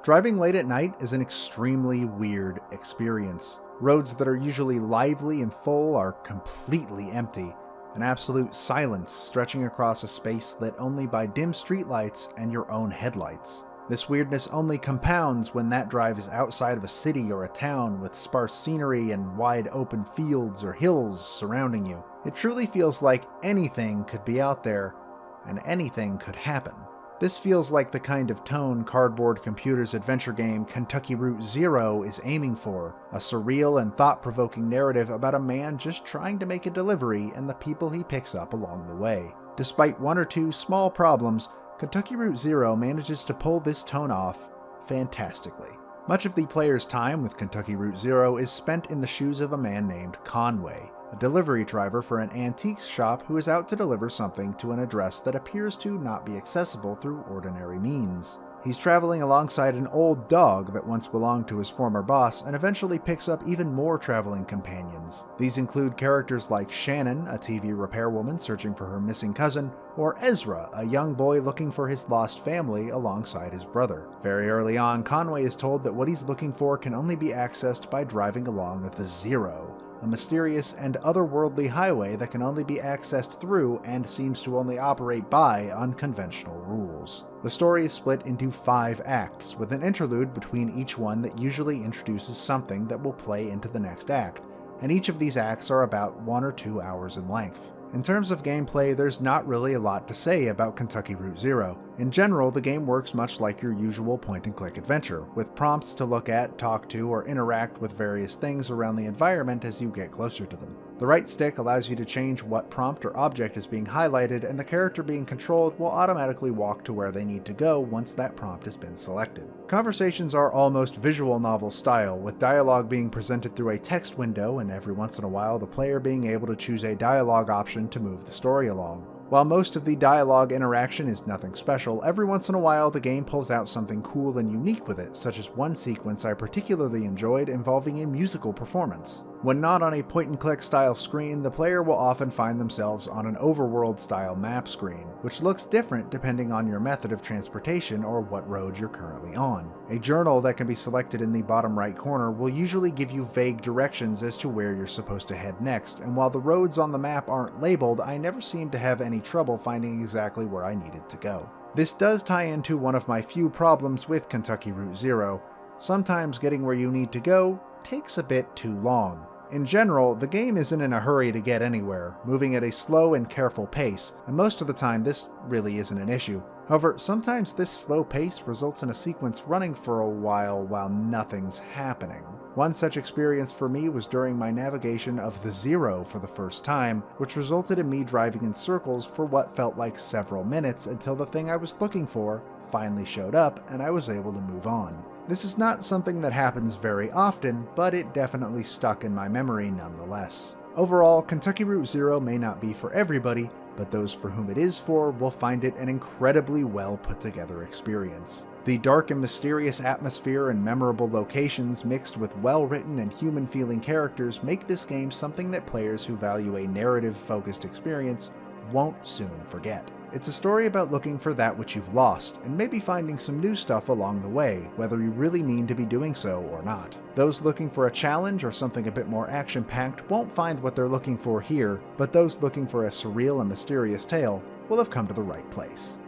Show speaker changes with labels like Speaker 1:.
Speaker 1: Driving late at night is an extremely weird experience. Roads that are usually lively and full are completely empty, an absolute silence stretching across a space lit only by dim streetlights and your own headlights. This weirdness only compounds when that drive is outside of a city or a town with sparse scenery and wide open fields or hills surrounding you. It truly feels like anything could be out there, and anything could happen. This feels like the kind of tone Cardboard Computer's adventure game Kentucky Route Zero is aiming for, a surreal and thought-provoking narrative about a man just trying to make a delivery and the people he picks up along the way. Despite one or two small problems, Kentucky Route Zero manages to pull this tone off fantastically. Much of the player's time with Kentucky Route Zero is spent in the shoes of a man named Conway, a delivery driver for an antiques shop who is out to deliver something to an address that appears to not be accessible through ordinary means. He's traveling alongside an old dog that once belonged to his former boss and eventually picks up even more traveling companions. These include characters like Shannon, a TV repairwoman searching for her missing cousin, or Ezra, a young boy looking for his lost family alongside his brother. Very early on, Conway is told that what he's looking for can only be accessed by driving along the Zero, a mysterious and otherworldly highway that can only be accessed through and seems to only operate by unconventional rules. The story is split into 5 acts, with an interlude between each one that usually introduces something that will play into the next act, and each of these acts are about 1 or 2 hours in length. In terms of gameplay, there's not really a lot to say about Kentucky Route Zero. In general, the game works much like your usual point-and-click adventure, with prompts to look at, talk to, or interact with various things around the environment as you get closer to them. The right stick allows you to change what prompt or object is being highlighted, and the character being controlled will automatically walk to where they need to go once that prompt has been selected. Conversations are almost visual novel style, with dialogue being presented through a text window and every once in a while the player being able to choose a dialogue option to move the story along. While most of the dialogue interaction is nothing special, every once in a while the game pulls out something cool and unique with it, such as one sequence I particularly enjoyed involving a musical performance. When not on a point-and-click style screen, the player will often find themselves on an overworld style map screen, which looks different depending on your method of transportation or what road you're currently on. A journal that can be selected in the bottom right corner will usually give you vague directions as to where you're supposed to head next, and while the roads on the map aren't labeled, I never seemed to have any trouble finding exactly where I needed to go. This does tie into one of my few problems with Kentucky Route Zero. Sometimes getting where you need to go takes a bit too long. In general, the game isn't in a hurry to get anywhere, moving at a slow and careful pace, and most of the time this really isn't an issue. However, sometimes this slow pace results in a sequence running for a while nothing's happening. One such experience for me was during my navigation of the Zero for the first time, which resulted in me driving in circles for what felt like several minutes until the thing I was looking for finally showed up and I was able to move on. This is not something that happens very often, but it definitely stuck in my memory nonetheless. Overall, Kentucky Route Zero may not be for everybody, but those for whom it is for will find it an incredibly well put together experience. The dark and mysterious atmosphere and memorable locations mixed with well-written and human-feeling characters make this game something that players who value a narrative-focused experience won't soon forget. It's a story about looking for that which you've lost, and maybe finding some new stuff along the way, whether you really mean to be doing so or not. Those looking for a challenge or something a bit more action-packed won't find what they're looking for here, but those looking for a surreal and mysterious tale will have come to the right place.